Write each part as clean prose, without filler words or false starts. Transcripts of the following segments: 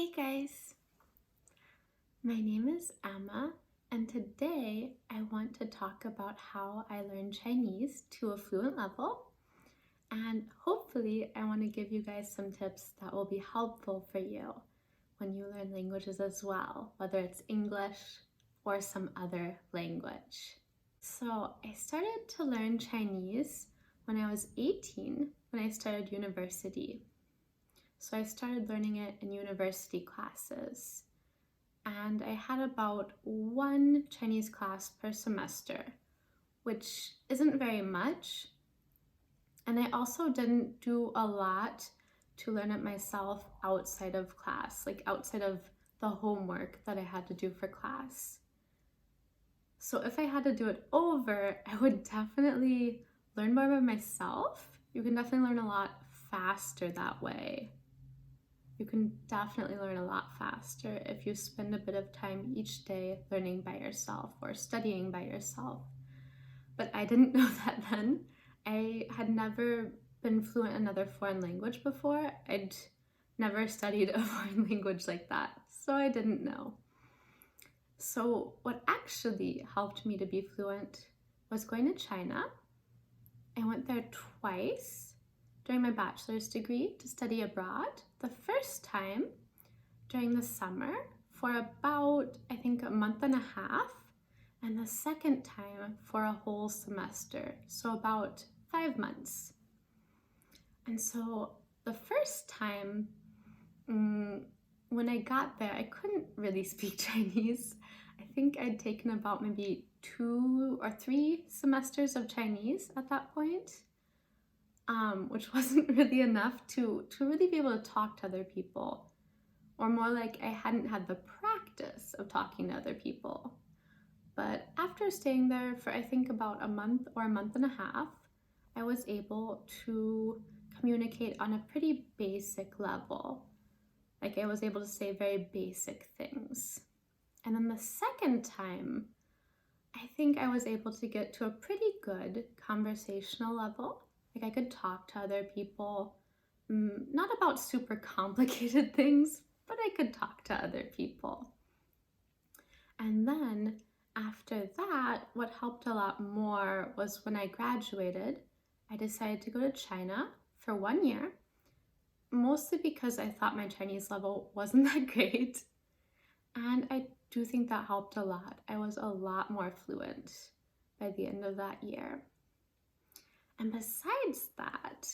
Hey guys, my name is Emma, and today I want to talk about how I learned Chinese to a fluent level, and hopefully I want to give you guys some tips that will be helpful for you when you learn languages as well, whether it's English or some other language. So I started to learn Chinese when I was 18, when I started university. So I started learning it in university classes, and I had about one Chinese class per semester, which isn't very much. And I also didn't do a lot to learn it myself outside of class, like outside of the homework that I had to do for class. So if I had to do it over, I would definitely learn more by myself. You can definitely learn a lot faster that way. You can definitely learn a lot faster if you spend a bit of time each day learning by yourself or studying by yourself. But I didn't know that then. I had never been fluent in another foreign language before. I'd never studied a foreign language like that, so I didn't know. So what actually helped me to be fluent was going to China. I went there twice during my bachelor's degree to study abroad. The first time during the summer for about, I think, a month and a half, and the second time for a whole semester, so about 5 months. And so the first time, when I got there, I couldn't really speak Chinese. I think I'd taken about maybe 2 or 3 semesters of Chinese at that point. Which wasn't really enough to really be able to talk to other people, or more like I hadn't had the practice of talking to other people. But after staying there for I think about a month or a month and a half, I was able to communicate on a pretty basic level. Like I was able to say very basic things. And then the second time, I think I was able to get to a pretty good conversational level. Like I could talk to other people, not about super complicated things, but I could talk to other people. And then after that, what helped a lot more was when I graduated, I decided to go to China for 1 year, mostly because I thought my Chinese level wasn't that great. And I do think that helped a lot. I was a lot more fluent by the end of that year. And besides that,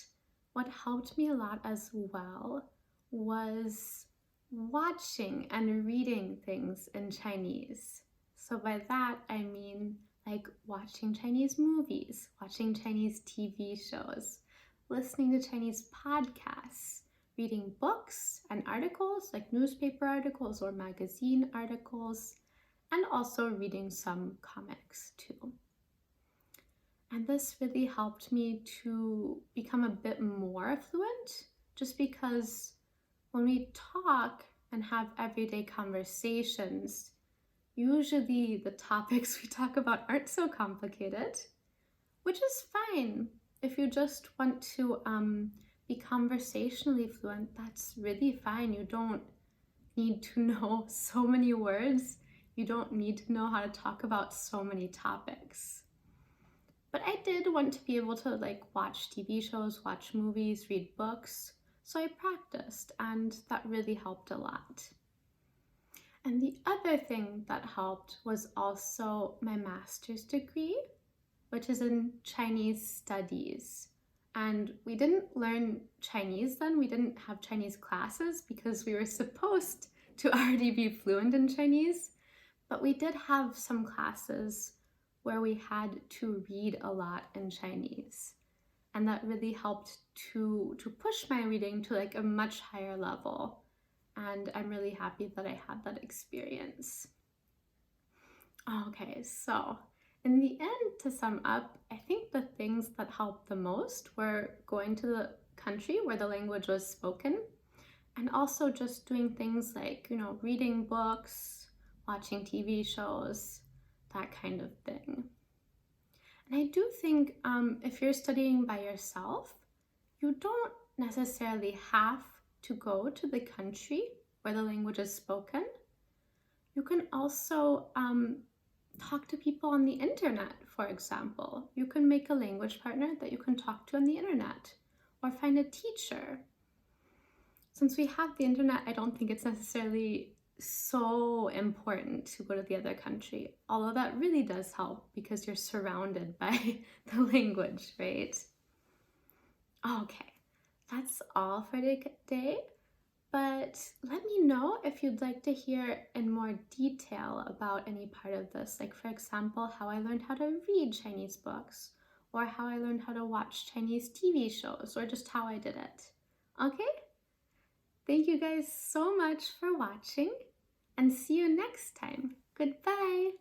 what helped me a lot as well was watching and reading things in Chinese. So by that, I mean like watching Chinese movies, watching Chinese TV shows, listening to Chinese podcasts, reading books and articles like newspaper articles or magazine articles, and also reading some comics too. And this really helped me to become a bit more fluent, just because when we talk and have everyday conversations, usually the topics we talk about aren't so complicated, which is fine. If you just want to be conversationally fluent, that's really fine. You don't need to know so many words. You don't need to know how to talk about so many topics. But I did want to be able to like watch TV shows, watch movies, read books. So I practiced, and that really helped a lot. And the other thing that helped was also my master's degree, which is in Chinese studies. And we didn't learn Chinese then. We didn't have Chinese classes because we were supposed to already be fluent in Chinese. But we did have some classes where we had to read a lot in Chinese. And that really helped to push my reading to like a much higher level. And I'm really happy that I had that experience. Okay, so in the end, to sum up, I think the things that helped the most were going to the country where the language was spoken, and also just doing things like, reading books, watching TV shows, that kind of thing. And I do think if you're studying by yourself, you don't necessarily have to go to the country where the language is spoken. You can also talk to people on the internet, for example. You can make a language partner that you can talk to on the internet, or find a teacher. Since we have the internet, I don't think it's necessarily so important to go to the other country, although that really does help because you're surrounded by the language, right? Okay, that's all for today. But let me know if you'd like to hear in more detail about any part of this, like for example, how I learned how to read Chinese books, or how I learned how to watch Chinese TV shows, or just how I did it. Okay? Thank you guys so much for watching, and see you next time. Goodbye!